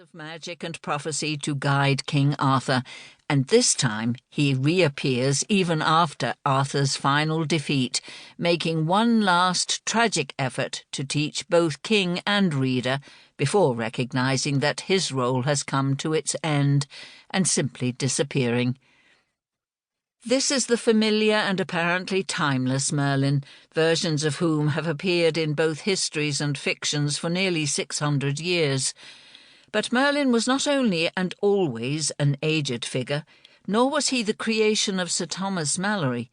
Of magic and prophecy to guide King Arthur, and this time he reappears even after Arthur's final defeat, making one last tragic effort to teach both king and reader before recognizing that his role has come to its end and simply disappearing. This is the familiar and apparently timeless Merlin, versions of whom have appeared in both histories and fictions for nearly 600 years. But Merlin was not only and always an aged figure, nor was he the creation of Sir Thomas Malory.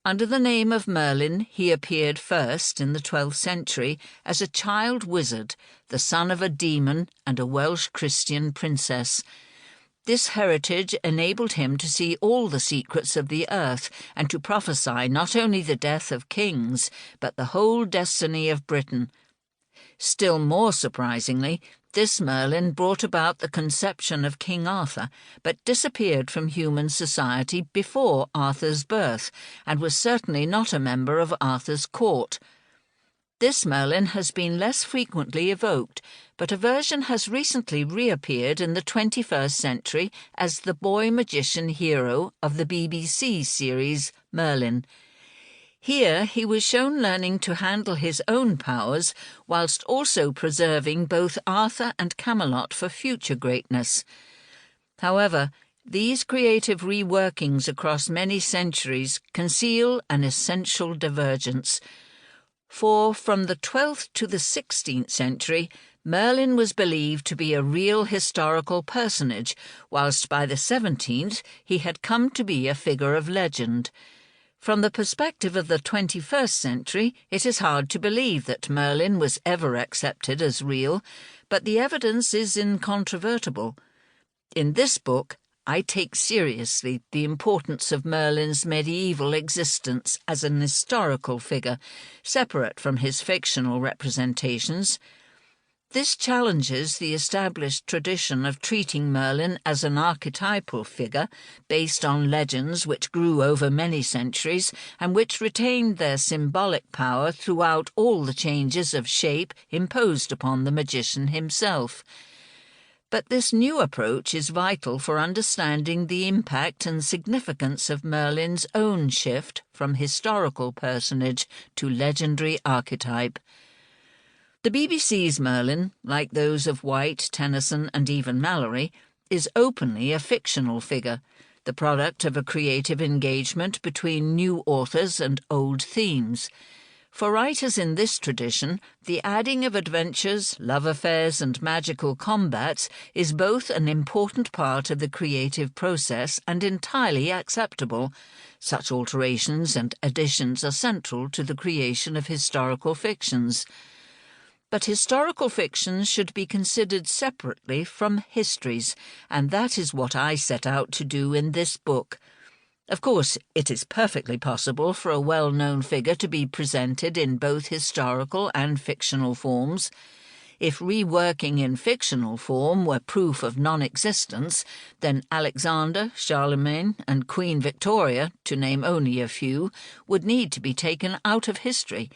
Under the name of Merlin, he appeared first in the 12th century as a child wizard, the son of a demon and a Welsh Christian princess. This heritage enabled him to see all the secrets of the earth and to prophesy not only the death of kings, but the whole destiny of Britain. Still more surprisingly, this Merlin brought about the conception of King Arthur, but disappeared from human society before Arthur's birth, and was certainly not a member of Arthur's court. This Merlin has been less frequently evoked, but a version has recently reappeared in the 21st century as the boy magician hero of the BBC series Merlin. Here he was shown learning to handle his own powers whilst also preserving both Arthur and Camelot for future greatness. However, these creative reworkings across many centuries conceal an essential divergence. For from the 12th to the 16th century, Merlin was believed to be a real historical personage, whilst by the 17th he had come to be a figure of legend. From the perspective of the 21st century, it is hard to believe that Merlin was ever accepted as real, but the evidence is incontrovertible. In this book, I take seriously the importance of Merlin's medieval existence as an historical figure, separate from his fictional representations. This challenges the established tradition of treating Merlin as an archetypal figure based on legends which grew over many centuries and which retained their symbolic power throughout all the changes of shape imposed upon the magician himself. But this new approach is vital for understanding the impact and significance of Merlin's own shift from historical personage to legendary archetype. The BBC's Merlin, like those of White, Tennyson and even Malory, is openly a fictional figure, the product of a creative engagement between new authors and old themes. For writers in this tradition, the adding of adventures, love affairs and magical combats is both an important part of the creative process and entirely acceptable. Such alterations and additions are central to the creation of historical fictions. But historical fictions should be considered separately from histories, and that is what I set out to do in this book. Of course, it is perfectly possible for a well-known figure to be presented in both historical and fictional forms. If reworking in fictional form were proof of non-existence, then Alexander, Charlemagne, and Queen Victoria, to name only a few, would need to be taken out of history.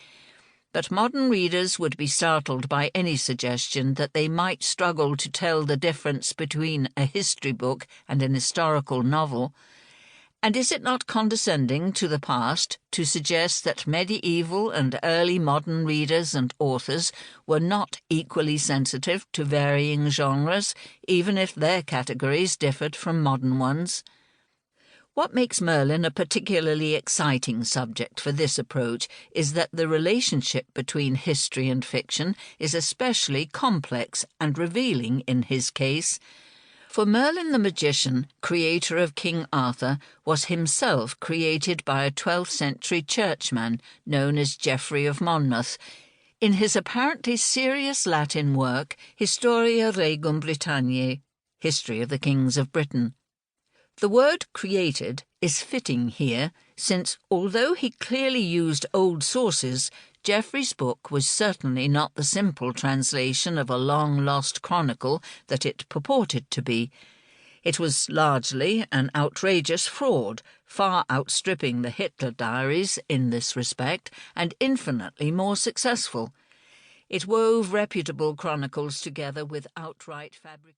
But modern readers would be startled by any suggestion that they might struggle to tell the difference between a history book and an historical novel. And is it not condescending to the past to suggest that medieval and early modern readers and authors were not equally sensitive to varying genres, even if their categories differed from modern ones? What makes Merlin a particularly exciting subject for this approach is that the relationship between history and fiction is especially complex and revealing in his case. For Merlin the Magician, creator of King Arthur, was himself created by a 12th century churchman known as Geoffrey of Monmouth. In his apparently serious Latin work, Historia Regum Britanniae, History of the Kings of Britain. The word created is fitting here, since although he clearly used old sources, Geoffrey's book was certainly not the simple translation of a long-lost chronicle that it purported to be. It was largely an outrageous fraud, far outstripping the Hitler diaries in this respect, and infinitely more successful. It wove reputable chronicles together with outright fabrication.